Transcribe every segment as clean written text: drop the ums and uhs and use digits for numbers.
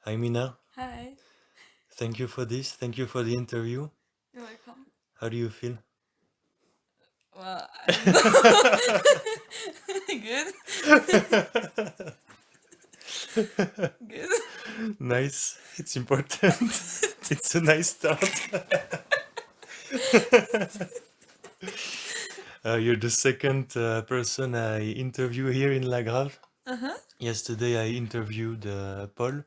Hi Mina, Hi. thank you for this. Thank you for the interview. You're welcome. How do you feel? Well, I don't know. Good. Good. Nice. It's important. It's a nice start. You're the second person I interview here in La Grave. Uh-huh. Yesterday I interviewed Paul.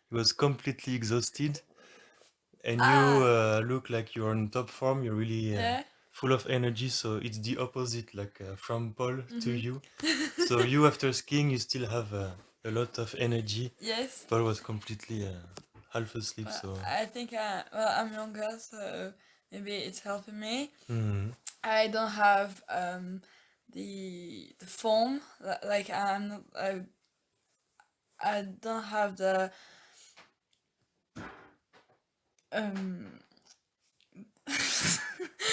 He was completely exhausted, and you Ah, look like you're in top form. You're really yeah. full of energy. So it's the opposite, like from Paul to Mm-hmm. you. So you, after skiing, you still have a lot of energy. Yes. Paul was completely half asleep. Well, So I think I'm younger, so maybe it's helping me. Mhm. I don't have the form like I don't have the um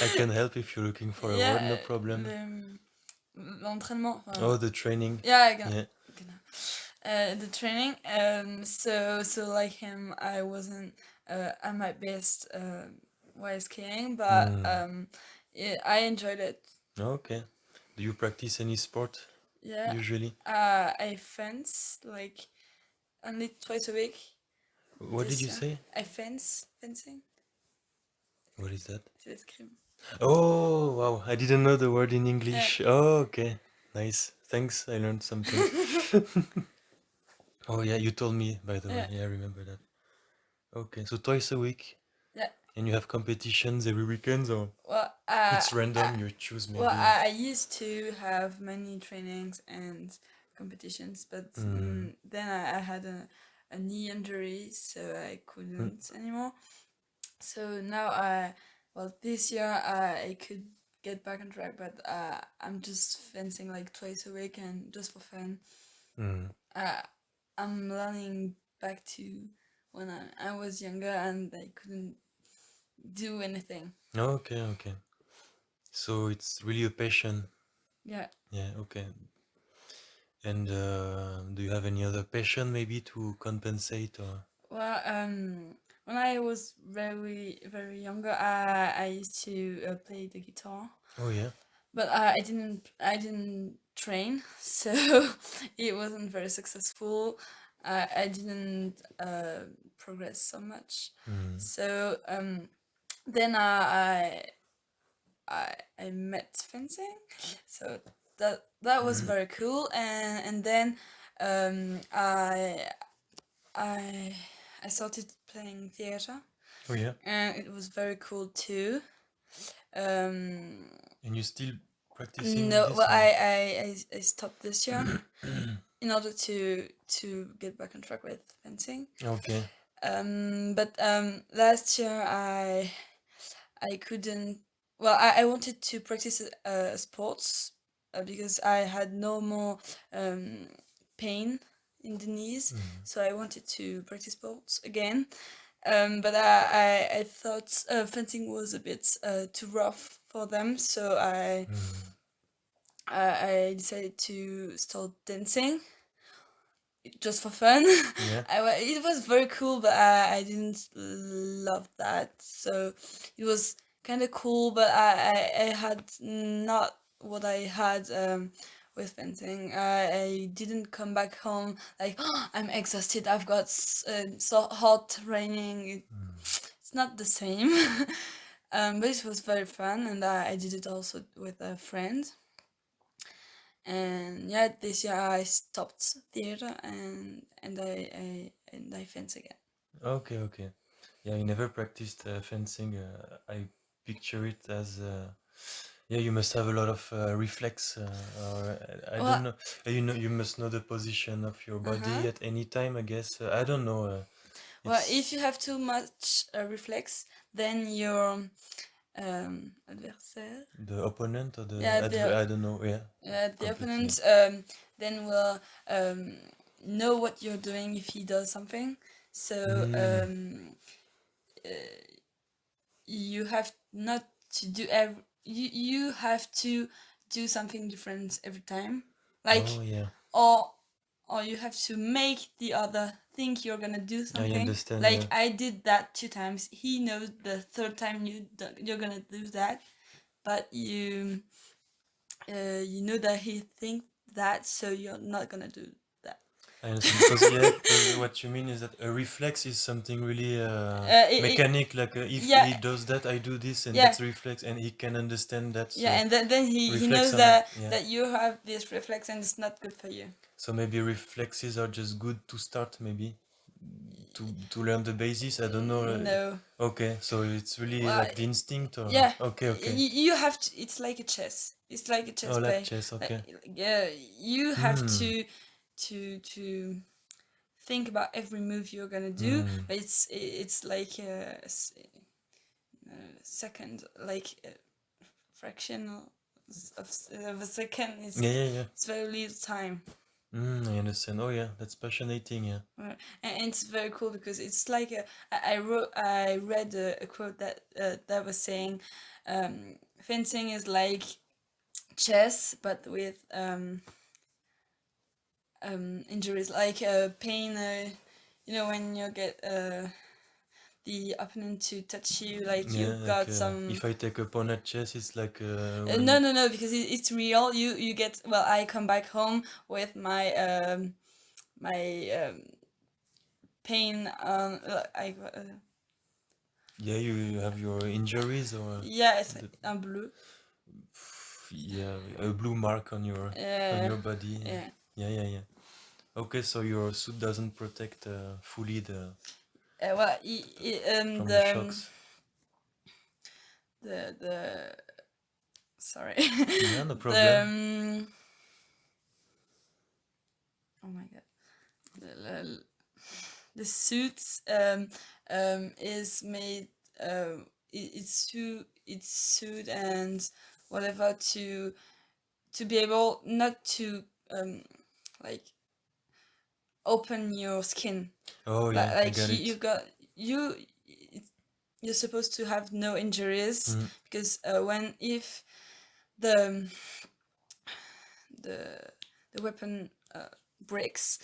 I can help if you're looking for a word. No yeah problem. l'entraînement. Oh, the training. Yeah, I got. Yeah. The training. So like him, I wasn't at my best while skiing, but Mm. yeah, I enjoyed it. Okay. Do you practice any sport Yeah, usually? I fence like only twice a week. What did This you year, say? I fencing. What is that? C'est l'escrime. Oh, wow. I didn't know the word in Yeah. English. Oh, okay. Nice. Thanks. I learned something. Oh, yeah. You told me, by the way. Yeah, Yeah, I remember that. Okay. So twice a week. yeah. And you have competitions every weekend, or Well, it's random? You choose well, maybe. I used to have many trainings and competitions, but Mm. then I had a knee injury, so I Mm. couldn't anymore. So now well, this year I could get back on track, but I'm just fencing like twice a week and just for fun. Mm. Uh, I'm learning back to when I was younger and I couldn't do anything. Okay, okay. So it's really a passion. Yeah. Yeah, okay. And do you have any other passion maybe to compensate or? Well, when I was very younger, I used to play the guitar, Oh yeah. but I didn't train, so it wasn't very successful. I didn't progress so much. Mm. So then I met fencing, so that was very cool, and then I I I started playing theater, Oh yeah. and it was very cool too. Um, And you still practicing no, this well, or? I stopped this year in order to get back on track with fencing. Okay. But last year I couldn't. Well, I wanted to practice sports because I had no more um, pain in the knees, Mm. so I wanted to practice sports again. But I thought fencing was a bit too rough for them, so Mm. I decided to start dancing just for fun. Yeah. It was very cool, but I didn't love that. So it was kind of cool, but I had not what I had with fencing. I didn't come back home like I'm exhausted. I've got so hot raining. Mm. It's not the same. But it was very fun, and I did it also with a friend. And yeah, this year I stopped theater and I fence again. Okay, okay. Yeah, I never practiced fencing. I picture it as yeah, you must have a lot of reflex, or I don't Well, know. You must know the position of your uh-huh. body at any time, I guess. I don't know. Well, if It's you have too much reflex, then your adversaire, the opponent or the yeah, I don't know. Yeah, the completely. opponent, then will um, know what you're doing if he does something. So Mm. uh, you have not to do you have to do something different every time, like Oh yeah. or or you have to make the other think you're gonna do I something. understand. Like Yeah. I did that 2 times. He knows the third time you're gonna do that, but you know that he thinks that, so you're not gonna do that. I understand because yeah, because what you mean is that a reflex is something really mechanic. Like if yeah, he does that, I do this, and yeah, that's a reflex, and he can understand that. yeah, So and then he reflex knows are that yeah. you have this reflex and it's not good for you. So maybe reflexes are just good to start, maybe to learn the basis. I don't know. No. Okay, so it's really Well, like the instinct, or yeah, okay. you have to. It's like a chess. It's like a chess Oh, like play. chess. Okay. Yeah, you have Hmm. to think about every move you're gonna do, Hmm. but it's like a second, like a fraction of a second. Yeah. It's very little time. I understand. Oh yeah, that's fascinating. Yeah. And it's very cool because it's like I read a quote that was saying fencing is like chess but with injuries, like pain, when you get the opponent to touch you, like Yeah, you've like got some if I take a pawn at chess, it's like no, because it's real. You get, well, I come back home with my pain I yeah, you have your injuries or yeah, it's the, un bleu. yeah, a blue mark on your body. Yeah. Yeah. Okay, so your suit doesn't protect fully Well, from the shocks. the sorry, Yeah, no the problem. oh my god, the suits is made it's suit and whatever to be able not to like open your skin. Oh Like, yeah, I got you, it. you got you you're supposed to have no injuries Mm. because when if the the the weapon breaks,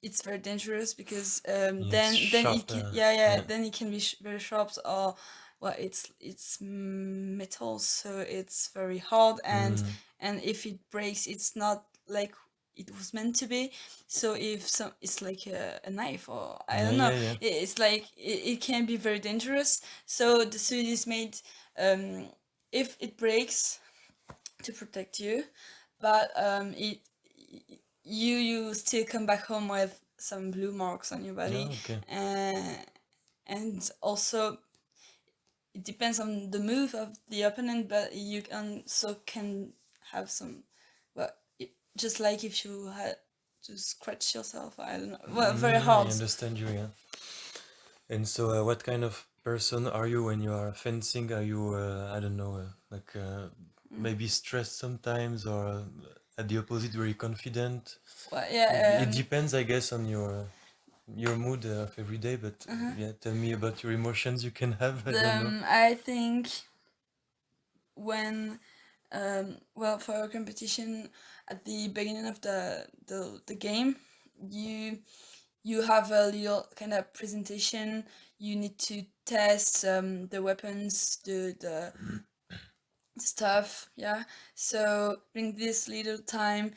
it's very dangerous because Yeah, it's then it sharp. can Yeah. then it can be very sharp, or well, it's metal, so it's very hard, Mm. and if it breaks, it's not like it was meant to be. So if some, it's like a knife, or I don't know, Yeah. it's like it can be very dangerous. So the suit is made if it breaks to protect you, but you still come back home with some blue marks on your body, Oh, okay. and also it depends on the move of the opponent, but you also can have some, well, just like if you had to scratch yourself, I don't know, well, very I hard. understand you. Yeah. And so, what kind of person are you when you are fencing? Are you, I don't know, like maybe stressed sometimes, or at the opposite, very confident? Well, It depends, I guess, on your mood of every day. But yeah, tell me about your emotions you can have. I don't know. I think when well, for a competition at the beginning of the game, you have a little kind of presentation. You need to test the weapons, the stuff, yeah. So during this little time,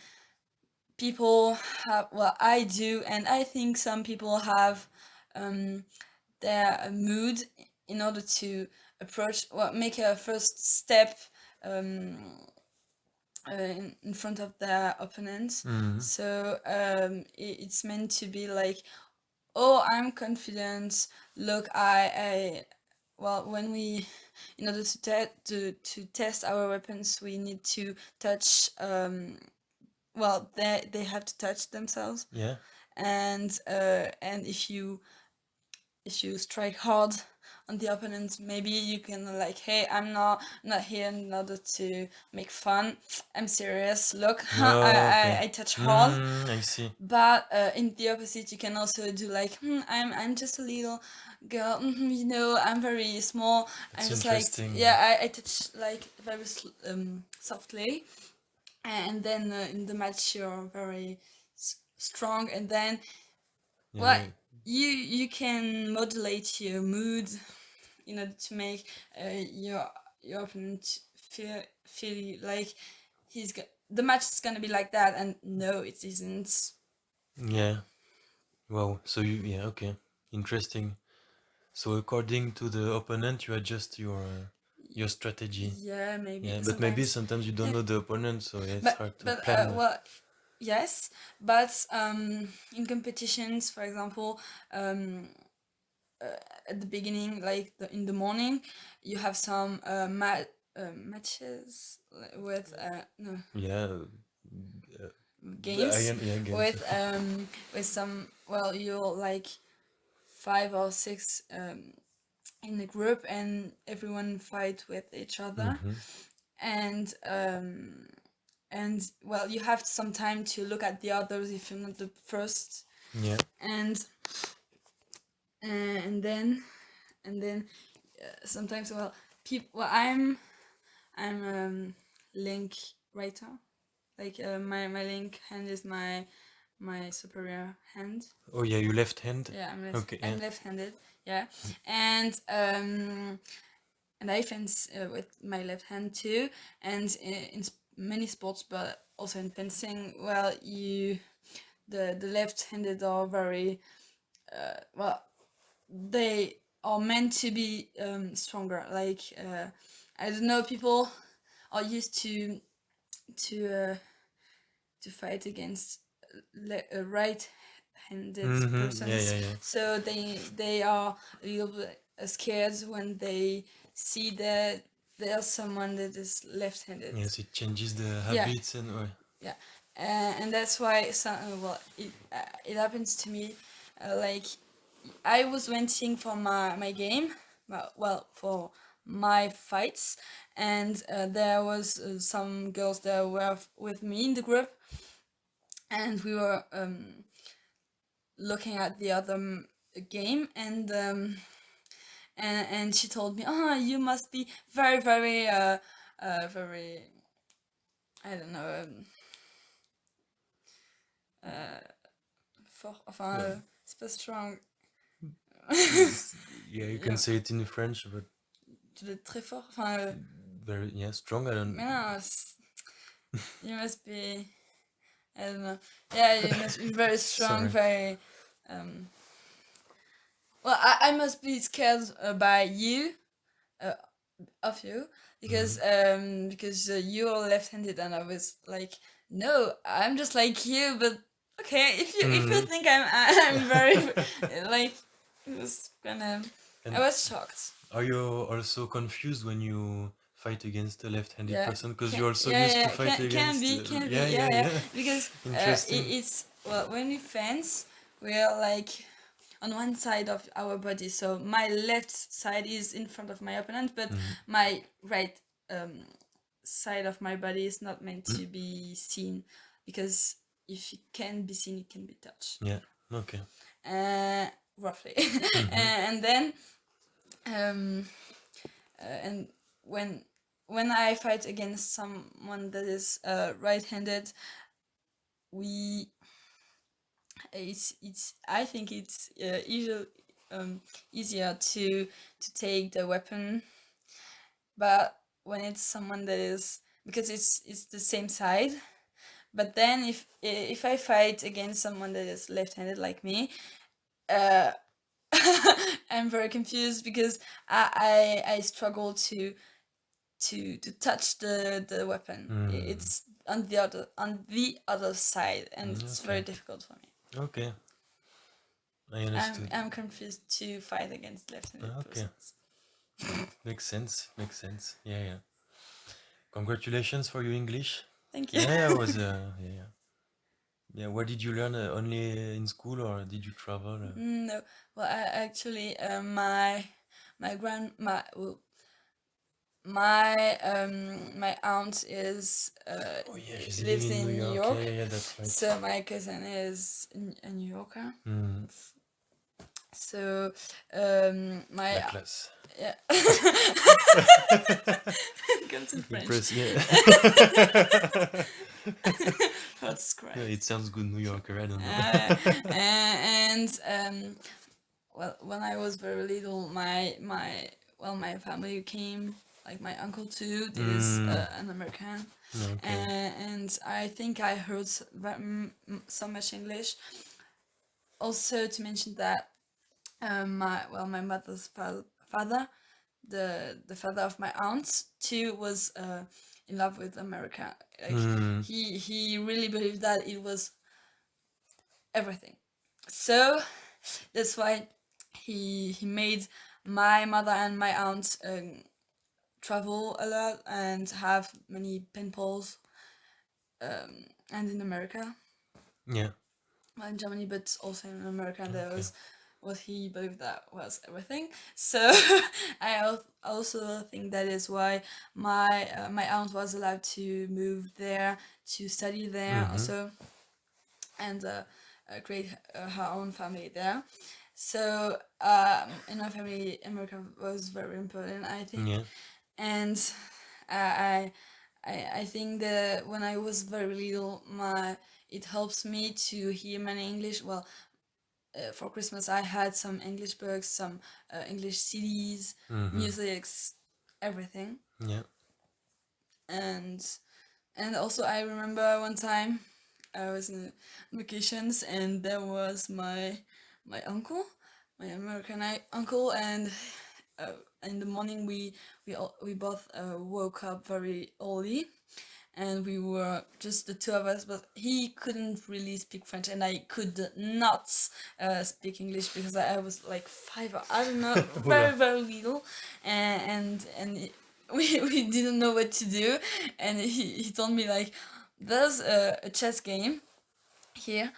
people have, well, I do, and I think some people have their mood in order to approach, well, make a first step um, in front of their opponent. Mhm. So it's meant to be like, oh, I'm confident. Look, I well, when we, in order to test our weapons, we need to touch. Well, they have to touch themselves, Yeah. and if you strike hard on the opponent, maybe you can like, hey, I'm not here in order to make fun. I'm serious. Look, Oh, okay. I touch hard. I see. But in the opposite, you can also do like, I'm just a little girl. I'm very small. That's I'm just like, interesting. yeah, I touch like very softly, and then in the match you're very strong, and then Yeah, Well, you can modulate your mood in order to make your opponent feel like the match is gonna be like that, and no, it isn't. yeah. Wow. So yeah, okay, interesting. So according to the opponent, you adjust your strategy. Yeah, maybe Yeah, but maybe sometimes. sometimes you don't know the opponent, so yeah, it's but hard to but plan. well, yes, but in competitions, for example, um, uh, at the beginning, like in the morning, you have some matches with no Yeah, games yeah, games. with some, well, you're like 5 or 6 in a group, and everyone fight with each other, Mm-hmm. and well, you have some time to look at the others if you're not the first, Yeah. and and then sometimes, well, people, well, I'm link writer, like my link hand is my superior hand. Oh yeah, you left hand. Yeah, Okay. Yeah. I'm left-handed. Yeah, and I fence with my left hand too, and many sports, but also in fencing, well, the left-handed are very well, they are meant to be stronger. Like I don't know, people are used to uh, to fight against right-handed Mm-hmm. Yeah, persons, yeah, yeah. so they are a little bit scared when they see that there's someone that is left-handed. Yes, it changes the Yeah, habits and yeah, and that's why well, it happens to me. Like, I was waiting for my game, well, for my fights, and there was some girls that were with me in the group, and we were looking at the other game, and she told me, "Oh, you must be very, very, very, I don't know, fort, enfin, yeah. c'est pas strong." Yeah, you can Yeah, say it in French, but tu dois être très fort. Enfin, very strong. I don't. mais non, you must be, I don't know. Yeah, you must be very strong, Sorry. very. Um, well, I must be scared by you, uh, of you, because you're left-handed, and I was like, no, I'm just like you, but okay, if you Mm. think I'm very like, it was kind of, I And was shocked. are you also confused when you fight against a left-handed Yeah, person because can, you're also yeah, used to yeah, fight against? can be, Yeah, yeah, yeah, yeah, yeah. because Interesting. it's, well, when we fence, we're like on one side of our body, so my left side is in front of my opponent, but Mm. my right side of my body is not meant to be seen, because if it can be seen, it can be touched. Yeah. Okay. uh, Roughly. Mm-hmm. And then and when I fight against someone that is right-handed, we it's I think it's easier to take the weapon, but when it's someone that is, because it's the same side. But then if I fight against someone that is left-handed like me, uh, I'm very confused, because I struggle to touch the weapon. Mm. It's on the other side, and it's very Okay. difficult for me. Okay. I I'm understood. I'm confused to fight against left-handed Okay. persons. Makes sense. Makes sense. Yeah, yeah. Congratulations for your English. Thank you. Yeah, I was. Yeah, yeah. Yeah. Where did you learn? Only in school, or did you travel? No, well, actually, my grand my aunt is Oh yeah, she's living lives in New in New York. Yeah, York, yeah, yeah. That's right. so my cousin is a New Yorker. Mm. So La my classe. Yeah. Comes in French. Impress, yeah. That's correct. Yeah, it sounds good, New Yorker. I don't know. And well, when I was very little, my family came, like my uncle too. Is an American, Okay. and I think I heard so much English. Also, to mention that my mother's father, the father of my aunt too, was in love with America. Like he really believed that it was everything. So that's why he made my mother and my aunt travel a lot and have many pen pals, and in America, Yeah. well, in Germany, but also in America. And that Okay. was what he believed that was everything. So also think that is why my aunt was allowed to move there, to study there also, and create her own family there. So in my family, America was very important, I think. Yeah. And I I think that when I was very little, it helps me to hear many English. Well, for Christmas, I had some English books, some English CDs, musics, everything. Yeah. And also I remember one time I was in vacations, and there was my uncle, my American uncle, and in the morning we both woke up very early, and we were just the two of us, but he couldn't really speak French, and I could not speak English because I was like 5, or I don't know, very very little, and we didn't know what to do, and he told me like, there's a chess game here,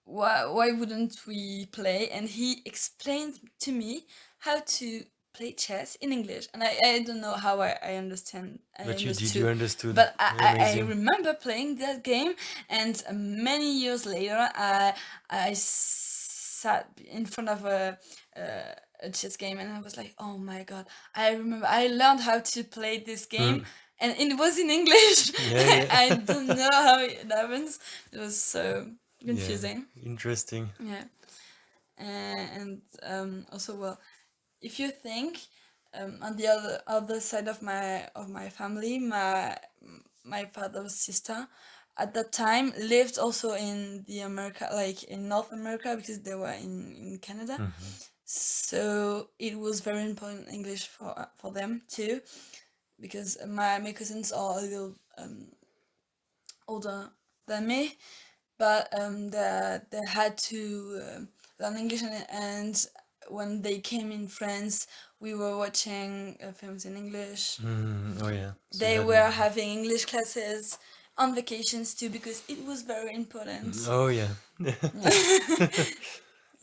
why wouldn't we play? And he explained to me how to play chess in English, and I don't know how I But you did, understood, you understood. but I Amazing. remember playing that game, and many years later I sat in front of a chess game, and I was like, oh my god, I remember I learned how to play this game, and it was in English. Yeah, I yeah. don't know how it happens. It was so confusing. Yeah. Interesting. Yeah. And also, well, if you think, on the other side of my family, my father's sister at that time lived also in the America, like in North America, because they were in Canada. So it was very important English for them too, because my cousins are a little older than me, but they had to learn English, and when they came in France, we were watching films in English. Oh yeah. So They that. were having English classes on vacations too, because it was very important. Oh yeah.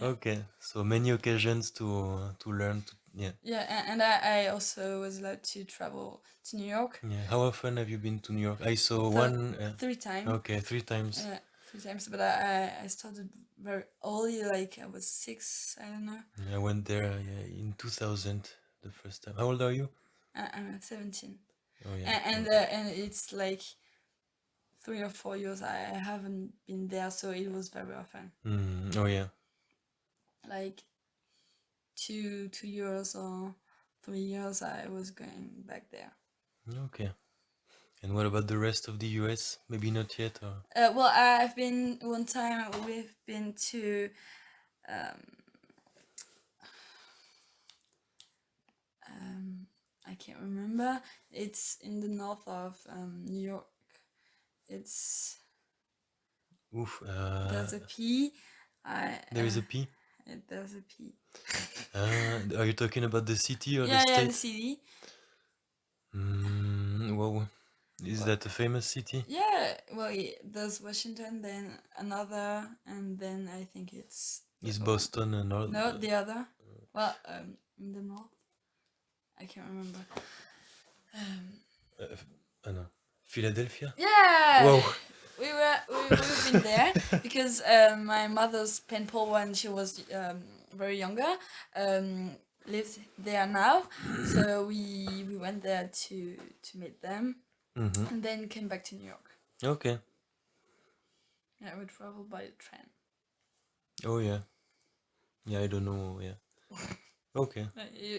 Okay. So many occasions to learn. Yeah. Yeah, and I also was allowed to travel to New York. Yeah. How often have you been to New York? I saw Th- one. 3 times. Okay, 3 times. 3 times, but I started very early, like I was 6, I don't know. I went there in 2000 the first time. How old are you? I'm at 17. Oh yeah. And it's like 3 or 4 years I haven't been there, so it was very often. Oh yeah. Like 2 years or 3 years I was going back there. Okay. And what about the rest of the US? Maybe not yet, or Well, I've been one time. We've been to I can't remember. It's in the north of New York. It's oof. there's a P. There is a P. There's a P. Are you talking about the city or the Yeah, the state? city. Whoa. Is that a famous city? Yeah, well, there's Washington, then another, and then I think it's Is the Boston and all? no, the other. Well, in the north, I can't remember. No. Philadelphia? Yeah, Whoa. we've been there because my mother's pen pal, when she was very younger, lives there now, so we went there to meet them, Mm-hmm. and then came back to New York. Okay. Yeah, we traveled by train. Oh yeah. Yeah, I don't know. Yeah. Okay.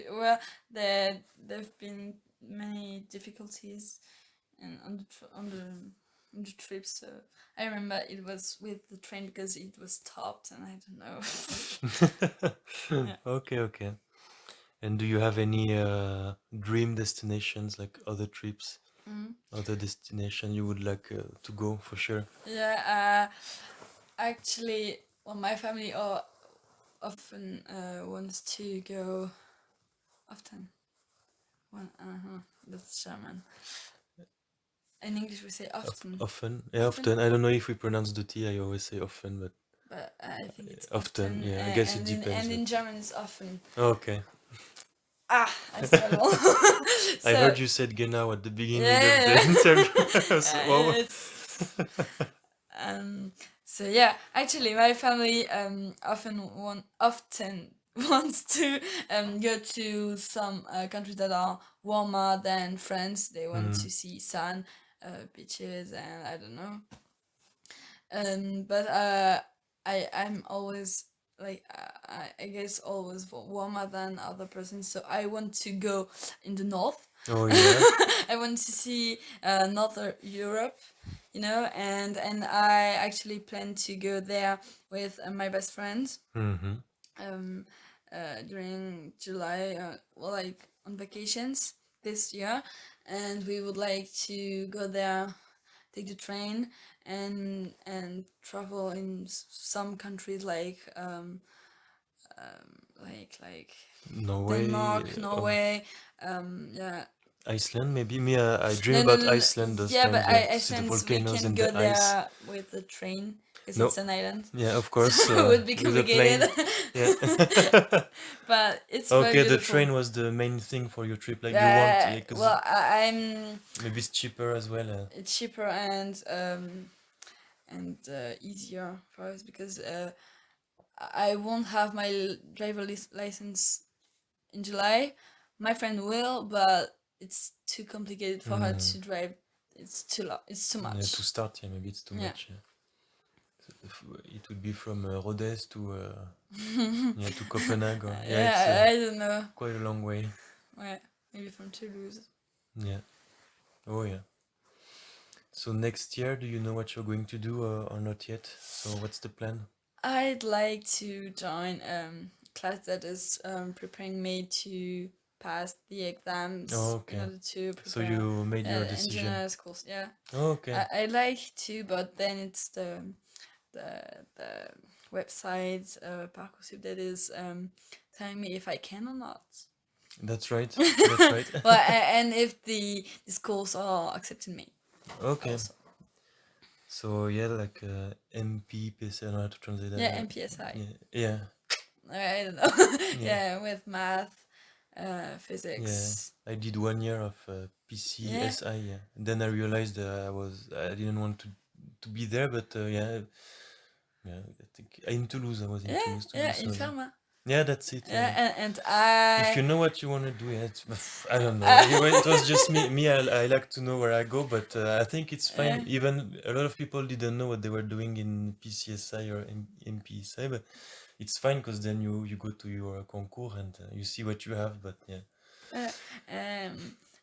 Well, there've been many difficulties on the trip, so I remember it was with the train because it was stopped, and I don't know. Yeah. Okay, okay. And do you have any dream destinations, like other trips, Mm. other destination you would like to go for sure? Yeah, actually, well, my family often wants to go often. That's German. In English, we say often, Often? Yeah, Often? often. I don't know if we pronounce the T, I always say often, but but I think it's often, often. yeah, I guess it And depends, in but German, it's often. okay. I struggle. I So heard you said genau at the beginning of yeah, the interview. So, wow. it's so yeah. Actually, my family often wants to go to some countries that are warmer than France. They want to see sun, beaches, and I don't know. But I'm always like I guess always warmer than other persons. So I want to go in the north. Oh yeah. I want to see Northern Europe, and I actually plan to go there with my best friend Mm-hmm. um, during July, well, like on vacations this year, and we would like to go there, take the train, and travel in some countries like Norway, Denmark, Norway, yeah. Iceland, maybe. Me, I dream No, no, about no, no. Iceland those Yeah, but times, like to see the Iceland, we volcanoes can and go the ice. there with the train because No, it's an island. yeah, of course, So it would be with a plane. complicated. Yeah. But it's very Okay, the beautiful. train was the main thing for your trip. Like you want, because Well, I'm maybe it's cheaper as well. it's cheaper and easier for us because I won't have my driver license in July. My friend will, but it's too complicated for her to drive. It's it's too Yeah, much. to start, yeah, maybe it's too Yeah. much. Yeah. It would be from Rodez to yeah, to Copenhagen. Or, yeah, it's Yeah, I don't know. quite a long way. Yeah, maybe from Toulouse. Yeah. Oh yeah. So next year, do you know what you're going to do or not yet? So what's the plan? I'd like to join class that is preparing me to pass the exams Oh, okay. in order to So prepare you made your decision. engineer schools. Yeah. Oh, okay. I like to, but then it's the website Parcoursup that is telling me if I can or not. That's right. That's right. Well, and if the schools are accepting me. Okay. Also. So yeah, like MPPC, I don't know how to translate that. Yeah, MPSI. Yeah. I don't know. Yeah. Yeah, with math, physics. Yeah. I did 1 year of PCSI. Yeah. And then I realized I didn't want to be there, but yeah. I think in Toulouse. I was in Toulouse. Yeah, so, in Fermat. yeah, that's it. Yeah, and I. If you know what you want to do, yeah, I don't know. It was just me. I like to know where I go, but I think it's fine. Yeah. Even a lot of people didn't know what they were doing in PCSI or in MPSI, but it's fine because then you go to your concours and you see what you have. But yeah.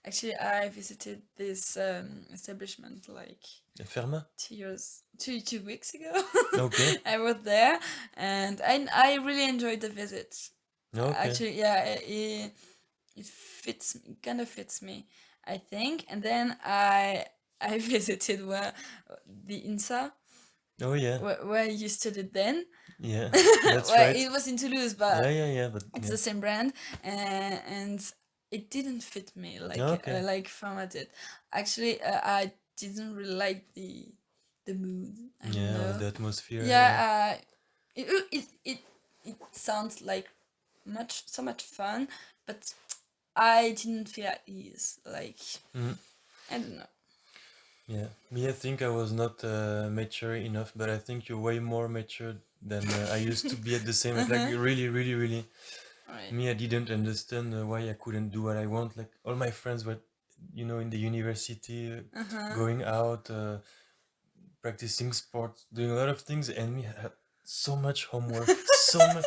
Actually, I visited this establishment like Fermat? 2 weeks ago. Okay. I was there, and I really enjoyed the visit. Okay. Actually, yeah, it kind of fits me, I think. And then I visited the INSA. Oh yeah. Where you studied then. Yeah, that's Well, right. it was in Toulouse, but Yeah, but it's yeah. the same brand, and it didn't fit me Okay. like Pharma did. Actually, I didn't really like the mood. I don't know. The atmosphere. Yeah, it sounds like so much fun, but I didn't feel at ease. Like I don't know. Yeah, me, I think I was not mature enough, but I think you're way more mature than I used to be at the same. Like really, really, really. Right. Me, I didn't understand why I couldn't do what I want. Like all my friends were, in the university, Uh-huh. going out, practicing sports, doing a lot of things, and me I had so much homework, so much.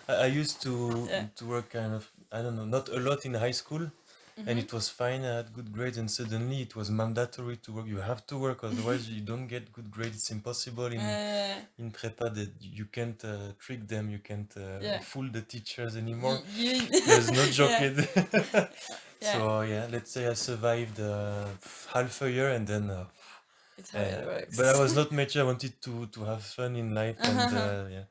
I used Yeah. to work kind of, I don't know, not a lot in high school, and Mm-hmm. it was fine. I had good grades, and suddenly it was mandatory to work. You have to work, otherwise you don't get good grades. It's impossible Yeah. in prepa that you can't trick them, you can't Yeah. fool the teachers anymore. You There's no joke yeah. in Yeah. So yeah, let's say I survived half a year, and then It's how it but I works. was not mature. I wanted to have fun in life, and Uh-huh. yeah,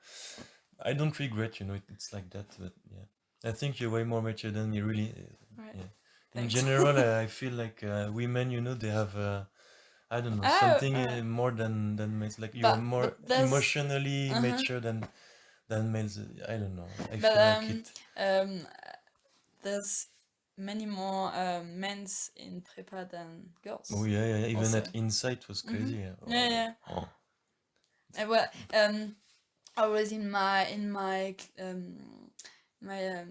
I don't regret, it's like that. But yeah, I think you're way more mature than me, really. Right. Yeah. In Thanks. general, I feel like women, they have I don't know, Oh, something more than males. Like you are more but there's emotionally uh-huh. mature than males. I don't know. I But feel like it. um there's many more men's in prepa than Oh girls yeah, yeah. Even also. at Insight was Mm-hmm. crazy. Yeah. Yeah, Oh, yeah. oh. Well, I was my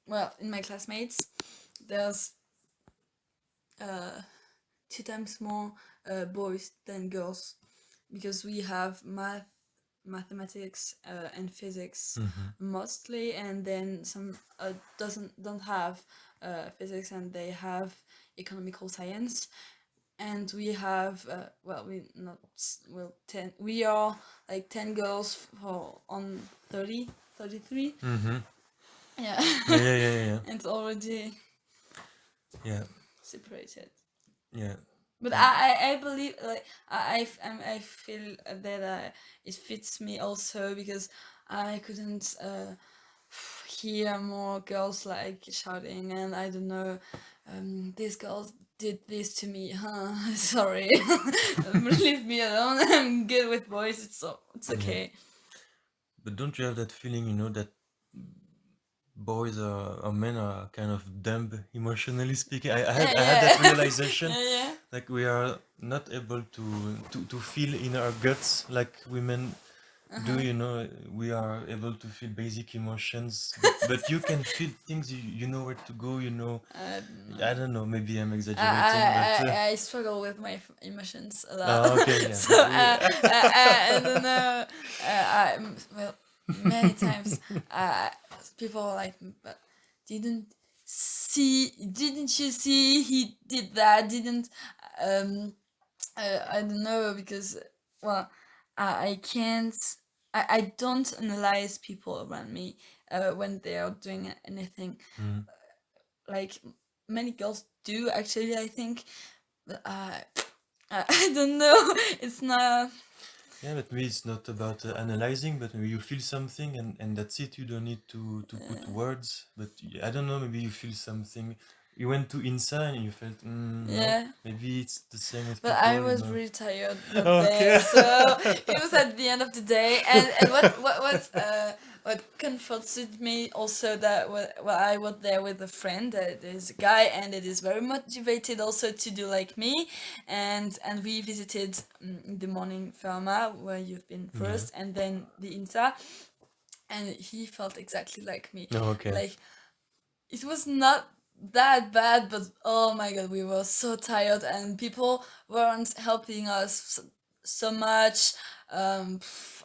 well, in my classmates. There's uh 2 times more boys than girls because we have mathematics and physics Mhm. mostly, and then some don't have physics, and they have economical science. And we have well, we not well 10, we are like 10 girls for on 33. Mhm. Yeah. Yeah, yeah, yeah, yeah, It's already yeah, separated. yeah. But And I believe, like, I feel that it fits me also because I couldn't hear more girls like shouting, and I don't know, these girls did this to me, huh? Sorry. Leave me alone. I'm good with boys. It's yeah. okay. But don't you have that feeling, that boys or men are kind of dumb, emotionally speaking? Yeah, I had that yeah. realization, Yeah, yeah. like we are not able to feel in our guts like women do. Uh-huh. We are able to feel basic emotions, but you can feel things. You know where to go. I don't I know. don't know. Maybe I'm exaggerating, but I struggle with my emotions a lot. okay, yeah. So I don't know. Well, many times people are like, but didn't didn't you see he did that? Didn't um I don't know, because well, I can't. I don't analyze people around me when they are doing anything Mm. like many girls do, actually, I think. But I don't know. It's not. Yeah, but maybe it's not about analyzing, but maybe you feel something, and that's it. You don't need to put uh, words, but I don't know. Maybe you feel something. You went to inside and you felt, no. Yeah. Maybe it's the same with But I people. was really tired that day, Okay. so it was at the end of the day. And what comforted me also, that well, I was there with a friend that is a guy, and it is very motivated also to do like me, and we visited in the morning Ferma, where you've been Yeah. first, and then the INTA, and he felt exactly like me. Oh, okay. Like, it was not that bad, but oh my god, we were so tired, and people weren't helping us so much.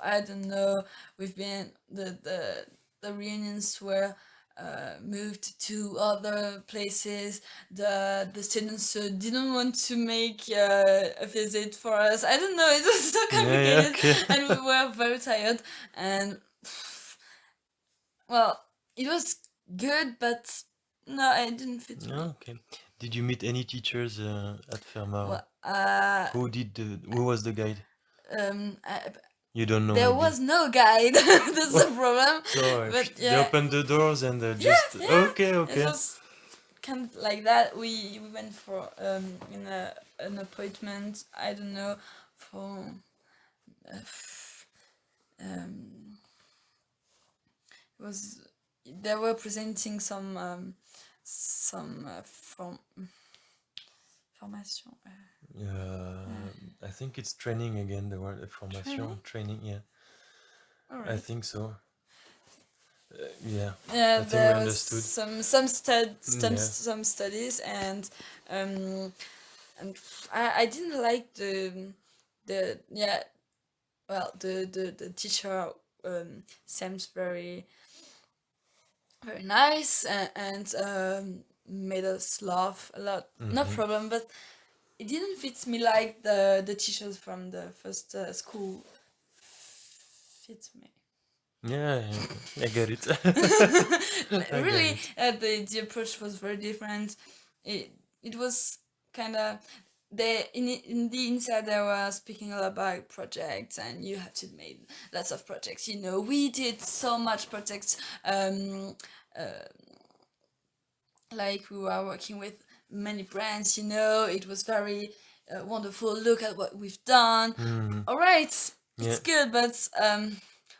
I don't know. We've been the reunions were moved to other places. The students didn't want to make a visit for us. I don't know. It was so Yeah, yeah, complicated, okay. and we were very tired. And well, it was good, but no, it didn't fit Yeah, me. okay. Did you meet any teachers at Fermao? Well, Who was the guide? um, I, You don't know, there maybe. was no guide. That's the problem. So But they yeah, opened the doors and yeah, just yeah. okay, It okay. was kind of like that. We went for in an appointment. I don't know, for uh, um it was, they were presenting some formation. Uh, I think it's training again. The word Training. formation, training. Yeah, All I right. think so. Yeah, Yeah, I think we there was understood. Yeah. some studies, um and I didn't like the yeah, well, the teacher seems very nice, and made us laugh a lot. No Hmm. problem, but it didn't fit me like the teachers from the first school fit me. Yeah, I get it. I get Really, it. the approach was very different. It was kind of in the inside they were speaking a lot about projects, and you have to make lots of projects. You know, we did so much projects. Uh, like we were working with many brands. You know, it was very wonderful. Look at what we've done. Mm. All right, Yeah. it's good, but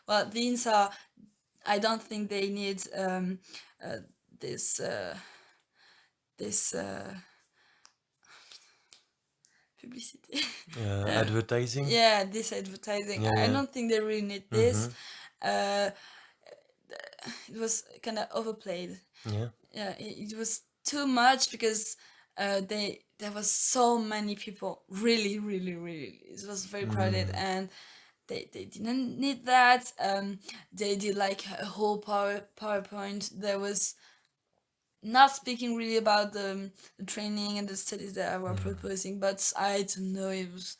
well, the INSA, I don't think they need uh, this this publicity. Advertising. Yeah, this advertising. Yeah, I yeah. don't think they really need Mm-hmm. this. Uh, it was kind of overplayed. Yeah. Yeah, it was too much because there was so many people. Really, really, really. It was very crowded, Mm. and they didn't need that. They did like a whole PowerPoint. There was not speaking really about the training and the studies that I were Mm. proposing, but I don't know, it was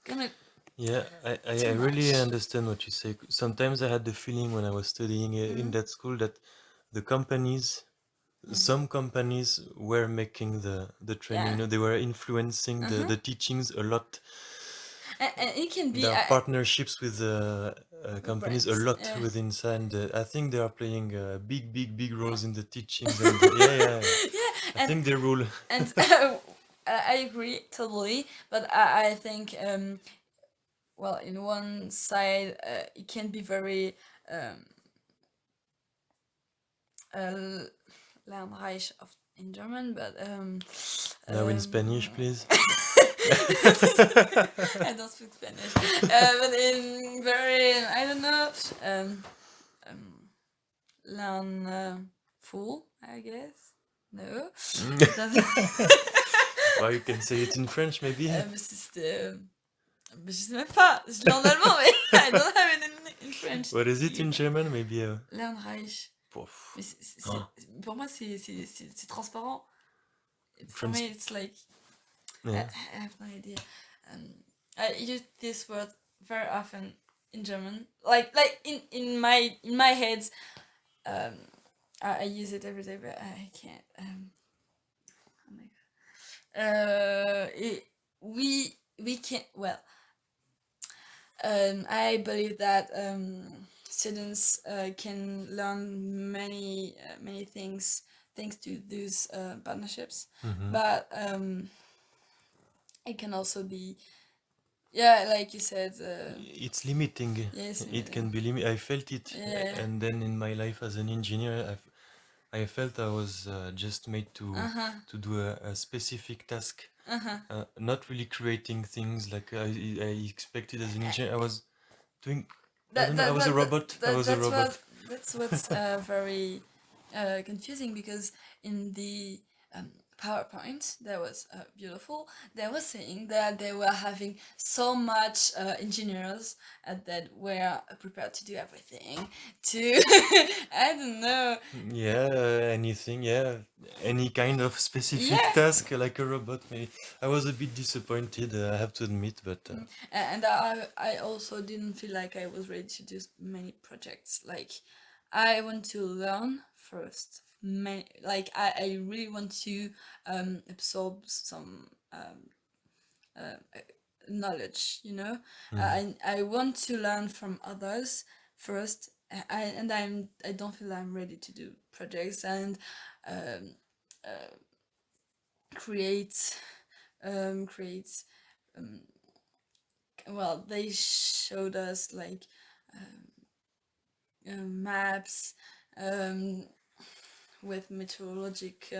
kind of Yeah, I too really much. understand what you say. Sometimes I had the feeling when I was studying in Mm-hmm. that school that the companies, Mm-hmm. some companies were making the training. Yeah. They were influencing Uh-huh. the teachings a lot. And it can be There are partnerships with companies a brands. lot Yeah. within and I think they are playing big Yeah. roles in the teachings and yeah, yeah, yeah. Yeah, I think they rule. and I agree totally, but I think well, in one side it can be very um, uh, Lernreich of in German, but Now in Spanish, um, please. I don't speak Spanish, but in very I don't know um, learn full, I guess. No, doesn't. Or you can say it in French, maybe. Mais mais je sais même pas. Je l'ai en allemand, mais I don't have it in French. What is it in German? Maybe. Lernreich. Poof. Mais pour moi, c'est transparent. For Trans- me, it's like yeah. I have no idea. I use this word very often in German. Like in my head, um, I use it every day, but I can't. Oh my god. We can't. Well, I believe that students can learn many things thanks to these partnerships, Mhm. but it can also be, yeah, like you said, It's limiting. yes, It can be I felt it, yeah, and then in my life as an engineer, I felt I was just made uh-huh, to do a specific task, uh-huh. not really creating things like I expected as an engineer. I was doing. I That, don't know. I that, was a that, that, robot. I was a robot. that's what's very confusing, because in the PowerPoint that was beautiful, they were saying that they were having so much engineers that were prepared to do everything to I don't know. Yeah, anything. Yeah, any kind of specific Yeah. task like a robot. Maybe I was a bit disappointed. I have to admit, but And I also didn't feel like I was ready to do many projects. Like, I want to learn first. Like, I really want to absorb some uh, knowledge, you know? I want to learn from others first. I don't feel I'm ready to do projects and um, uh, create create um, well, they showed us like maps um, with meteorologic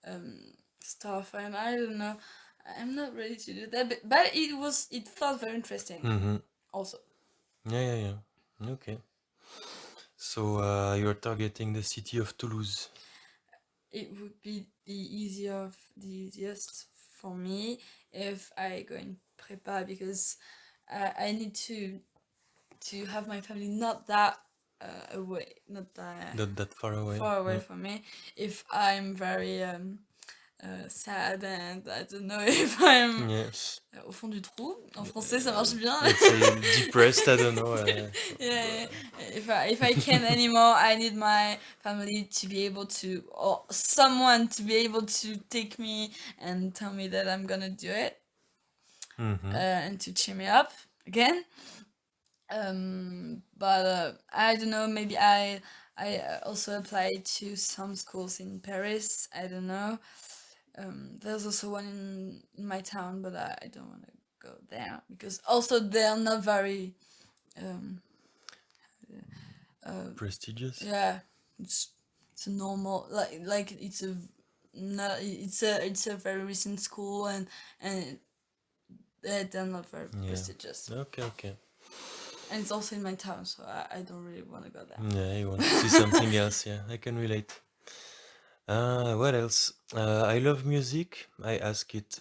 um, stuff, and I don't know. I'm not ready to do that, but it felt very interesting. mhm. Also, Yeah, yeah, yeah. Okay. So you're targeting the city of Toulouse. It would be the easiest for me if I go in prépa, because I need to have my family not that away, not that That far away. far away Yeah. from me. If I'm very sad and I don't know if I'm Yeah. au fond du trou. En français, ça marche bien. Let's say depressed. I don't know. Yeah, if I can't anymore, I need my family to be able to, or someone to be able to take me and tell me that I'm gonna do it, and to cheer me up again. But I don't know. Maybe I also applied to some schools in Paris. I don't know. There's also one in my town, but I don't want to go there because also they're not very Prestigious. yeah. It's a normal, like it's a no, it's a very recent school, and they're not very prestigious, Okay. and it's also in my town, so I don't really want to go there. Yeah, you want to see something else. Yeah, I can relate. What else? I love music. I ask it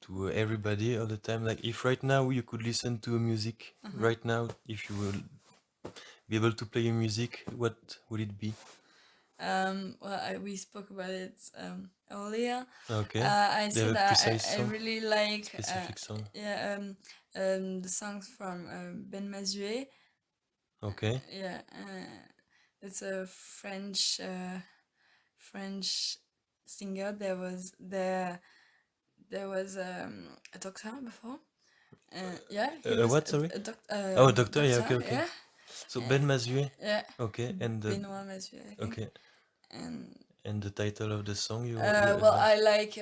to everybody all the time. Like, if right now you could listen to music, right now, if you will be able to play music, what would it be? Well, we spoke about it earlier. Okay. I They have said a that precise I song? really like Specific song. yeah, the songs from Ben Mazuet. Okay. Yeah, it's a French singer. There was a doctor before. Yeah, he was What? Sorry. a Doctor. Yeah. Okay. Yeah, So Ben Mazuet. yeah. Okay. And the Benoit Mazuet, I think. okay. And And the title of the song you well, advise? I like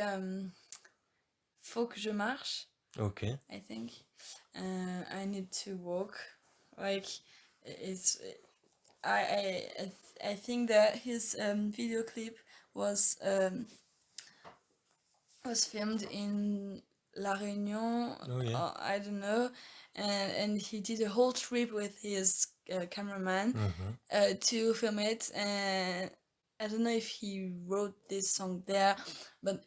Faut que je marche, Okay. I think. I need to walk. Like it's I think that his video clip was filmed in La Réunion. Oh yeah. I don't know, and he did a whole trip with his cameraman to film it. And I don't know if he wrote this song there, but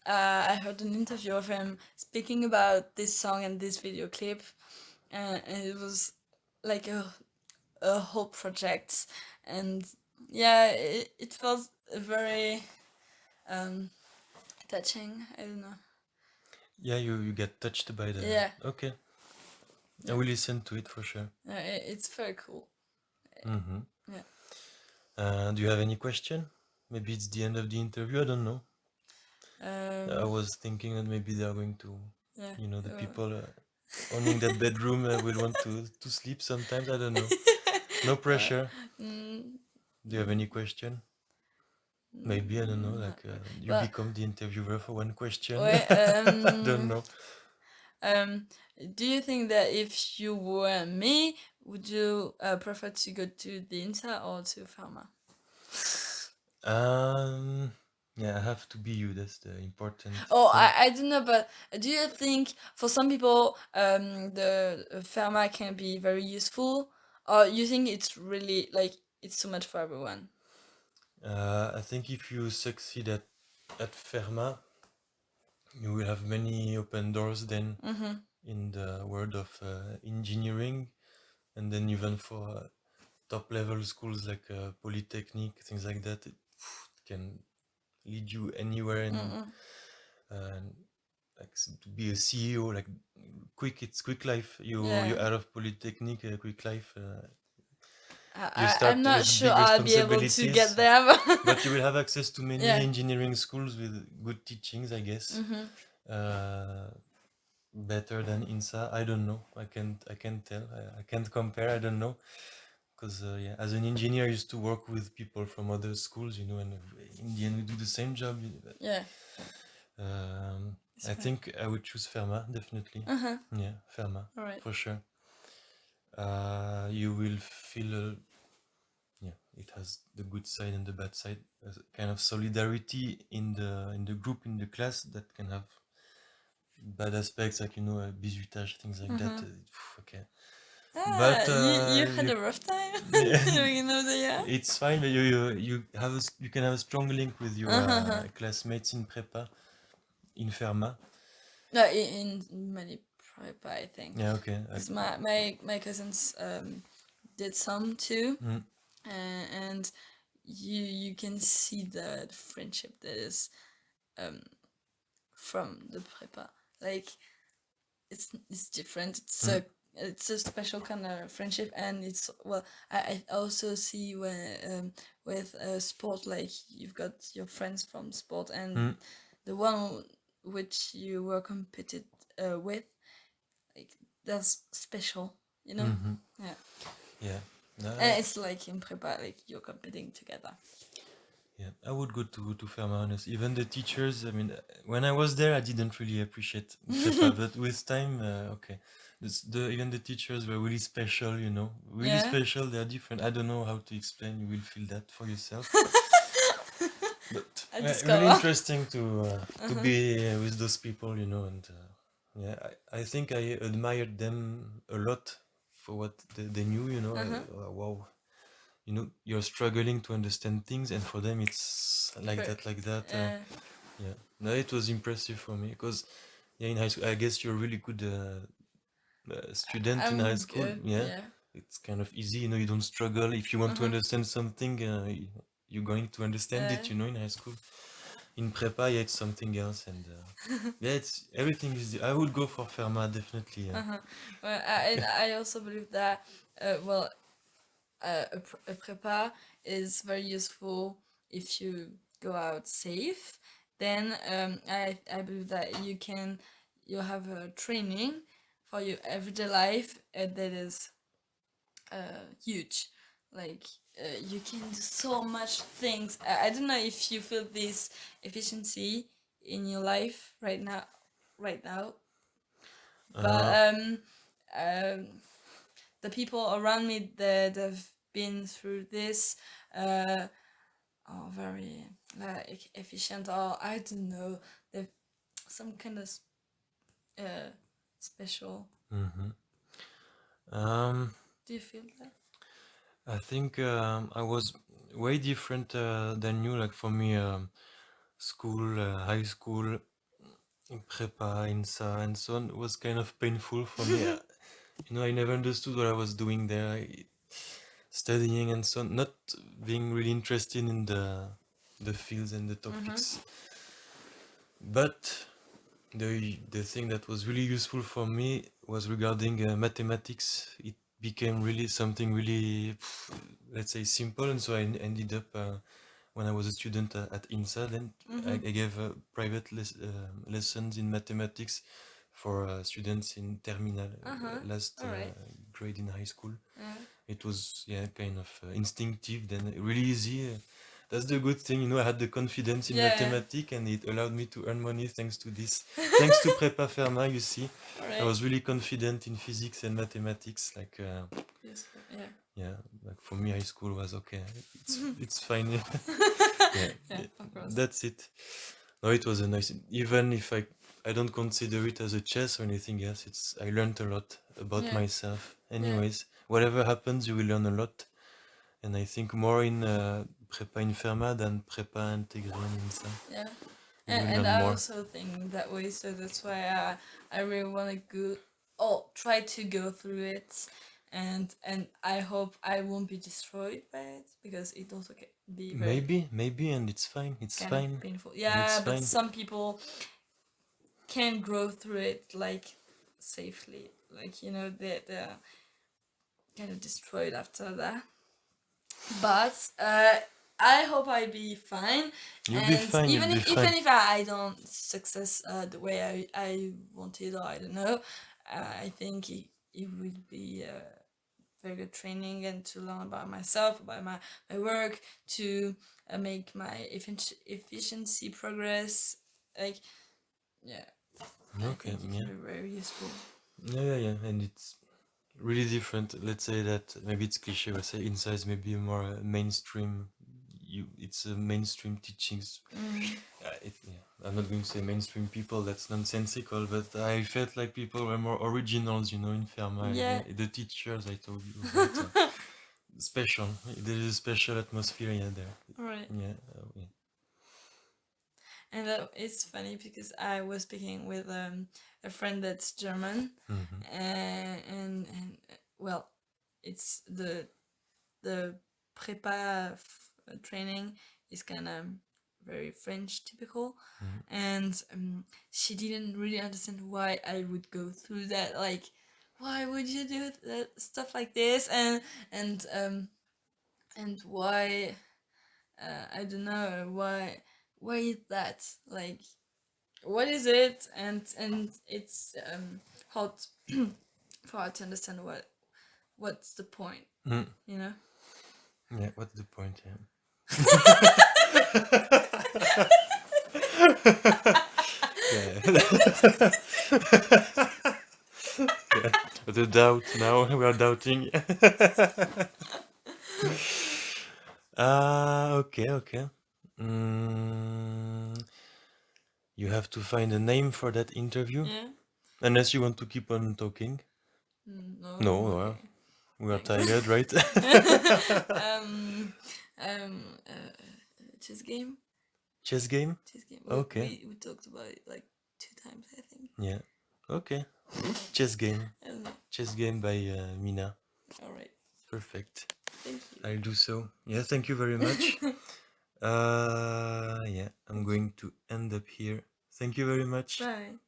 I heard an interview of him speaking about this song and this video clip, and it was like a whole project. And yeah, it felt very touching. I don't know. Yeah, you get touched by the. Yeah. Okay. I will listen to it for sure. It's very cool. Mm-hmm. Yeah. Do you have any question? Maybe it's the end of the interview. I don't know. I was thinking that maybe they are going to, Yeah. the people owning that bedroom will want to sleep sometimes. I don't know. No pressure. Do you have any question? Maybe, I don't know, like you Well, become the interviewer for one question. ouais, I don't know. Do you think that if you were me, would you prefer to go to the INSA or to Pharma? Yeah, I have to be you. That's the important Oh, thing. I don't know, but do you think for some people the Pharma can be very useful, or you think it's really like it's too much for everyone? I think if you succeed at Ferma, you will have many open doors then in the world of engineering, and then even for top level schools like Polytechnic, things like that, it can lead you anywhere like to be a CEO, like it's quick life. You out of Polytechnic, quick life. You start I'm not with sure big I'll be able to responsibilities, get there, but you will have access to many Yeah. engineering schools with good teachings, I guess. Better than INSA, I don't know. I can't tell. I can't compare. I don't know, because yeah, as an engineer, I used to work with people from other schools, and in the end, we do the same job. Yeah. I think I would choose Ferma, definitely. Yeah, Ferma, All right. for sure. You will feel, yeah, it has the good side and the bad side. A kind of solidarity in the group, in the class, that can have bad aspects, like bizutage, things like that. Okay. Ah, but you had a rough time at yeah, the beginning of the year? it's fine. But you can have a strong link with your Uh-huh. classmates in prepa, in Fermat. No, in many prep, I think. Yeah, okay. Because my cousins did some too, Mm, and you can see the friendship that is um, from the prepa. Like it's different. mm, It's a special kind of friendship, and it's well. I also see when with sport, like you've got your friends from sport, and mm, the one which you were competed with, like that's special, you know. mhm. Yeah, Yeah. No, and it's like in prepa, like you're competing together. yeah, I would go to Fermat, honest. Even the teachers, I mean, when I was there, I didn't really appreciate prepa, but with time, okay. Even the teachers were really special, you know, really Yeah. special. They are different. I don't know how to explain. You will feel that for yourself. But I really discover. interesting to Uh-huh. be with those people, you know, and yeah, I think I admired them a lot for what they knew, you know. Uh-huh. Wow, you know, you're struggling to understand things, and for them it's like Cor- that, like that. uh, Yeah, no, it was impressive for me because yeah, in high school, I guess you're a really good student in high I'm school. good. Yeah, Yeah. it's kind of easy, you know. You don't struggle if you want to Uh-huh. understand something. You're going to understand it, you know, in high school. In prepa, yeah, it's something else, and yeah, it's everything is. I would go for Fermat definitely. Yeah. Uh-huh. Well, and I also believe that well, a prepa is very useful if you go out safe. Then I believe that you have a training for your everyday life that is huge. Like you can do so much things. I don't know if you feel this efficiency in your life right now, but Uh, um, the people around me that have been through this are very like efficient, or I don't know, they're some kind of uh, special. mhm. Um, Do you feel that? I think I was way different than you. Like for me, school, high school, prepa, INSA, and so on was kind of painful for me. You know, I never understood what I was doing there, studying and so on, not being really interested in the fields and the Mm-hmm. topics. But the thing that was really useful for me was regarding mathematics. It became really something really, let's say, simple, and so I ended up when I was a student at INSA. Then I Mm-hmm. gave private lessons in mathematics for students in terminal Uh-huh. last All right. grade in high school. Yeah. It was yeah kind of instinctive, then really easy. That's the good thing, you know. I had the confidence in Yeah. mathematics, and it allowed me to earn money thanks to this. Thanks to Prepa Fermat, you see, All I right. was really confident in physics and mathematics. Like Useful. Yeah. yeah, like for me, high school was okay. It's fine. Yeah, Yeah. Of course. that's it. No, it was a nice. Even if I don't consider it as a chess or anything else, it's I learned a lot about Yeah. myself. Yeah. Anyways, whatever happens, you will learn a lot. And I think more in Prepa Inferma than Prepa Intégrée in INSA. Yeah. You will And learn I more. also think that way, so that's why I really want to go, oh, try to go through it, and I hope I won't be destroyed by it, because it also can be very Maybe, and it's fine. It's kind of fine, painful. and it's Yeah, but fine. some people can grow through it like safely, like you know they're kind of destroyed after that. But I hope I be fine, You'll be and fine. You'll be even fine. if I don't success the way I wanted, or I don't know, I think it would be very good training, and to learn about myself, about my work, to make my efficiency progress. Like yeah, I Okay. think it can Yeah. be very useful. Yeah. And it's really different. Let's say that maybe it's cliche. Let's say inside is maybe more mainstream. it's a mainstream teachings. I'm not going to say mainstream people, that's nonsensical, but I felt like people were more originals, in Ferma. Yeah. The teachers I told you about, special. There is a special atmosphere there. Right. Yeah. And it's funny because I was speaking with a friend that's German, and well, it's the prepa training is kind of very French typical, and she didn't really understand why I would go through that. Like, why would you do that, stuff like this, and why I don't know why is that, like, what is it, and it's hard for her to understand what's the point, you know. Yeah, what's the point? Yeah. Yeah. The doubt now, we are doubting. Okay. You have to find a name for that interview. Yeah. Unless you want to keep on talking. No, Okay. we are Thanks. tired, right? Chess game. Chess game? Chess game. Okay. We talked about it like 2 times, I think. Yeah. Okay. Chess game. I don't know. Chess game by Mina. All right. Perfect. Thank you. I'll do so. Yeah, thank you very much. Yeah, I'm going to end up here. Thank you very much. Bye.